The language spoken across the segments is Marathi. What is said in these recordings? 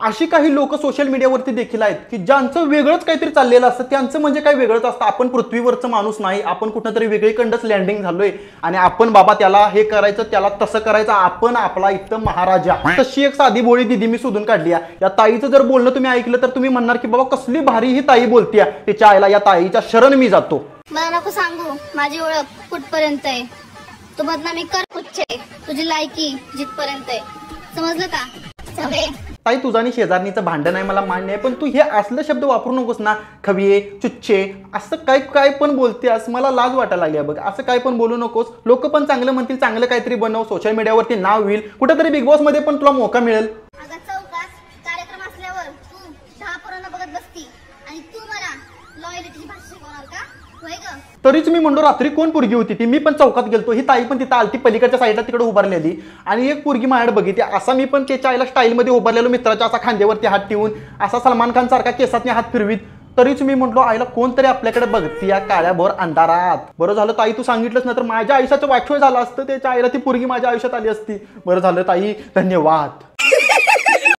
अशी काही लोक सोशल मीडियावरती देखील आहेत की ज्यांचं वेगळंच काहीतरी चाललेलं असतं, त्यांचं म्हणजे काही वेगळंच असतं. आपण पृथ्वीवरचं माणूस नाही, आपण कुठेतरी वेगळीकडंच लँडिंग झालोय आणि आपण बाबा त्याला हे करायचं त्याला तसं करायचं, आपण आपला इथं महाराजा. तशी एक साधी बोळी दिदी मी शोधून काढली आहे. या ताईचं जर बोलणं तुम्ही ऐकलं तर तुम्ही म्हणणार की बाबा कसली भारी ही ताई बोलतीया, तिच्या आईला या ताईच्या शरण मी जातो. मला नको सांगू माझी ओळख कुठपर्यंत आहे. तू बदनामी कर कुठचे, तुझी लायकी जिथपर्यंत आहे, समजलं का? ताई तुझा आणि शेजारणीचं भांडण आहे मला मान्य आहे, पण तू हे असले शब्द वापरू नकोस ना. खविये चुच्चे असं काय काय पण बोलतेस, मला लाज वाटायला लागली बघ. असं काय पण बोलू नकोस. लोक पण चांगलं म्हणतील, चांगलं काहीतरी बनव, सोशल मीडियावरती नाव होईल, कुठेतरी बिग बॉस मध्ये पण तुला मौका मिळेल. अगं चौकात कार्यक्रम असल्यावर तू 10 पोरांना बघत बसती आणि तू मला लॉयल्टीची भाषा शिकवणार का? होय ग? तरीच मी म्हणतो रात्री कोण पोरगी होती ती, मी पण चौकात गेलतो, ही ताई पण तिथं आलती पलीकडच्या साईडला तिकडे उभारलेली आणि एक पोरगी माझ्याकडे बघितली. असा मी पण त्याच्या आईला स्टाईलमध्ये उभारलेलो, मित्राच्या असा खांद्यावरती हात ठेवून, असा सलमान खान सारखा केसातने हात फिरवीत. तरीच मी म्हटलो आईला कोणतरी आपल्याकडे बघती या काळ्याभोर अंधारात. बरं झालं ताई तू सांगितलंच नाही तर माझ्या आयुष्याचं वाटोळ झालं असतं, त्याच्या आईला ती पोरगी माझ्या आयुष्यात आली असती. बरं झालं ताई, धन्यवाद.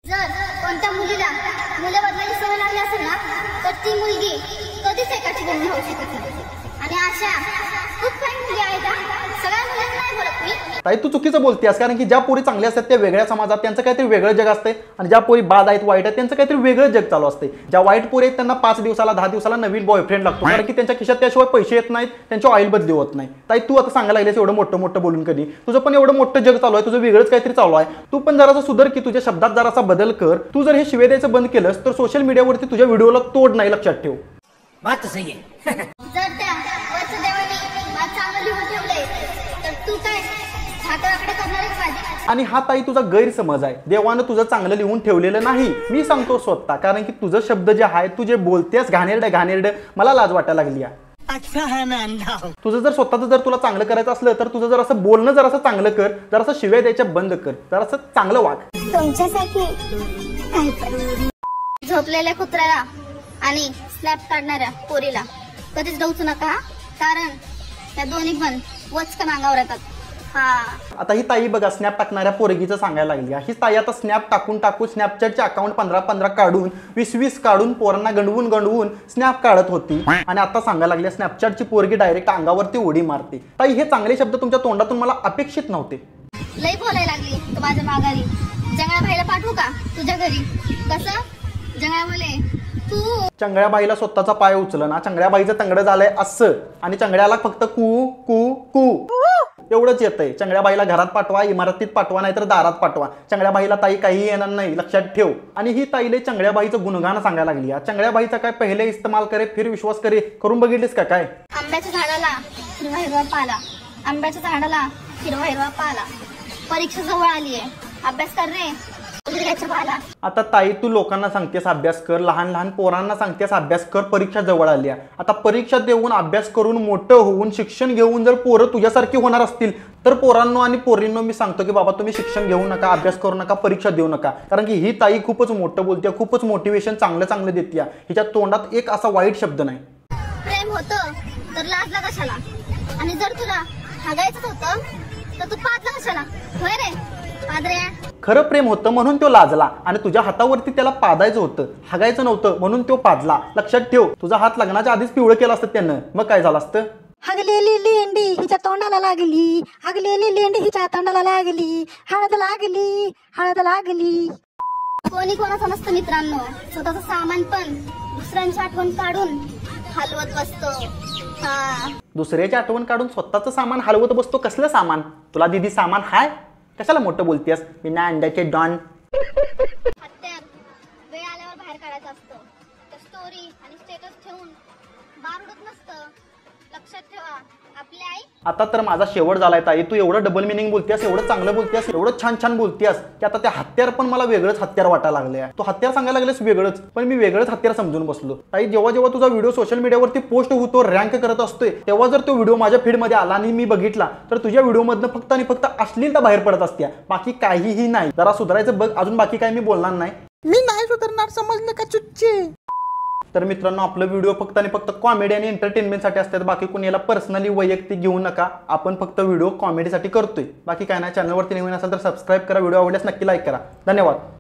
जर कोणत्या मुलीला मुलं बदलायची सवय लागली असेल ना तर ती मुलगी कधीच एकाची बदली होऊ शकत नाही. आणि अशा खूप काही मुली आहेत, सगळ्या मुलांना नाही बोलत मी. ताई तू चुकीचं बोलतेस, कारण की ज्या पोरी चांगल्या असतात त्या वेगळ्या समाजात त्यांचं काहीतरी वेगळं जग असते आणि ज्या पोरी बाद आहेत वाईट आहेत त्यांचं काहीतरी वेगळं जग चालू असते. ज्या वाईट पोरी आहेत त्यांना 5 दिवसाला 10 दिवसाला नवीन बॉयफ्रेंड लागतो, कारण की त्यांच्या खिशात त्याशिवाय पैसे येत नाहीत, त्यांची ऑइल बदली होत नाही. ताई तू आता सांगायला लागलीस एवढं मोठं मोठं बोलून, कधी तुझं पण एवढं मोठं जग चालू आहे, तुझं वेगळंच काहीतरी चालू आहे. तू पण जरासा सुधर की, तुझ्या शब्दात जरासा बदल कर. तू जर हे शिवे द्यायचं बंद केलंस तर सोशल मीडियावरती तुझ्या व्हिडिओला तोड नाही, लक्षात ठेव. बात सही आहे. जर त्या वरच्या देवाने मला चांगलं लिहून ठेवलंय तर तू काय ठाकराकडे करणार आहेस माझी? आणि हा ताई तुझा गैरसमज आहे. देवानं तुझं चांगलं लिहून ठेवलेलं नाही, मी सांगतो स्वतः, कारण की तुझं शब्द जे आहे तू जे बोलतेस घाणेरडं मला लाज वाटायला लागली आहे. तुझं जर स्वतःचं जर तुला चांगलं करायचं असलं तर तुझं जर असं बोलणं जर असं चांगलं कर, जर असं शिव्या द्यायच्या बंद कर, जर असं चांगलं वाग. तुमच्यासाठी झोपलेल्या कुत्र्याला आणि स्नॅप काढणाऱ्या पोरीला कधीच डवचू नका, कारण त्या दोन्ही पण वचकन अंगावर येतात. आता ही ताई बघा स्नॅप टाकणाऱ्या पोरगीचं सांगायला लागली. ही ताई आता स्नॅप टाकून स्नॅपचॅटचे अकाउंट 15 काढून 20 काढून पोरांना गंडवून स्नॅप काढत होती आणि आता सांगायला लागली स्नॅपचॅटची पोरगी डायरेक्ट अंगावरती उडी मारते. ताई हे चांगले शब्द तुमच्या तोंडातून मला अपेक्षित नव्हते. लई बोलायला लागली तू माझ्या माघारी. जंगळ्या भाईला पाठवू का तुझ्या घरी? कसं जंगळ्या बोले तू चंगळ्याबाईला स्वतःचा पाय उचलं ना, चंगळ्याबाईचं तंगड झालंय असं आणि चंगळ्याला फक्त कू कू कू एवढंच येतंय. चंगळ्याबाईला घरात पाठवा, इमारतीत पाठवा, नाहीतर दारात पाठवा. चंगळ्याबाईला ताई काही येणार नाही, लक्षात ठेव. आणि ही ताईले चंगळ्याबाईचं गुणगान सांगायला लागली. चंगळ्याबाईचा काय पहिले इस्तेमाल करे फिर विश्वास करे करून बघितलीस का काय? आंब्याच्या झाडाला हिरवा हिरवा पाला, आंब्याच्या झाडाला हिरवा हिरवा पाला. परीक्षा जवळ आली आहे, अभ्यास कर रे. आता ताई तू लोकांना सांगतेस अभ्यास कर, लहान पोरांना सांगतेस अभ्यास कर, परीक्षा जवळ आली आहे. आता परीक्षा देऊन अभ्यास करून मोठं होऊन शिक्षण घेऊन जर पोरं तुझ्यासारखी होणार असतील तर पोरांनो आणि पोरींनो मी सांगतो की बाबा तुम्ही शिक्षण घेऊ नका, अभ्यास करू नका, परीक्षा देऊ नका. कारण की ही ताई खूपच मोठं बोलते, खूपच मोटिवेशन चांगलं देते. हिच्या तोंडात एक असा वाईट शब्द नाही. प्रेम होतं तर लाजला कशाला? आणि जर तुला हागायचं होतं तर तू पाजला कशाला? होय रे पादऱ्या. खरं प्रेम होतं म्हणून तो लाजला आणि तुझ्या हातावरती त्याला पादायचं होतं, हागायचं नव्हतं म्हणून तो पाजला. लक्षात ठेव, तुझा हात लग्नाच्या आधीच पिवळं केलं असतं त्यानं, मग काय झालं असतं? हगलेली लेंडी हिच्या तोंडाला लागली, हगलेली लेंडी हिच्या तोंडाला लागली, हळद लागली. कोणी कोणाचं नसतं मित्रांनो, स्वतःचं सामान पण दुसऱ्यांची आठवण काढून हलवत बसतो. दुसऱ्याची आठवण काढून स्वतःचं सामान हलवत बसतो. कसलं सामान? तुला दिदी सामान हाय? कशाला मोठं बोलतेस? मी ना अंड्याचे डॉन. हत्यार वेळ आल्यावर बाहेर काढायचं असतं. तर स्टोरी आणि स्टेटस ठेवून बार उडत नसतं, लक्षात ठेवा. आपली आई. आता तर माझा शेवट झालाय ताई. तू एवढं डबल मिनिंग बोलतेस, एवढं चांगलं बोलतेस, एवढं छान बोलतेस की आता त्या हत्यार पण मला वेगळंच हत्यार वाटायला लागले. तू हत्यार सांगायला लागलेस वेगळंच, पण मी वेगळंच हत्यार समजून बसलो. ताई जेव्हा तुझा व्हिडिओ सोशल मीडियावरती पोस्ट होतो, रँक करत असतोय, तेव्हा जर तो व्हिडिओ माझ्या फीडमध्ये आला आणि मी बघितला तर तुझ्या व्हिडिओमधनं फक्त आणि फक्त अश्लीलता बाहेर पडत असते, बाकी काहीही नाही. जरा सुधारायचं बघ, अजून बाकी काही मी बोलणार नाही. मी नाही सुधारणार, समजलं का चुच्चे? तर मित्रांनो आपलं व्हिडिओ फक्त आणि फक्त कॉमेडी आणि एंटरटेनमेंटसाठी असतात, बाकी कोणी याला पर्सनली वैयक्तिक घेऊ नका. आपण फक्त व्हिडिओ कॉमेडीसाठी करतोय, बाकी काय नाही. चॅनलवरती नवीन असेल तर सबस्क्राईब करा, व्हिडिओ आवडल्यास नक्की लाईक करा. धन्यवाद.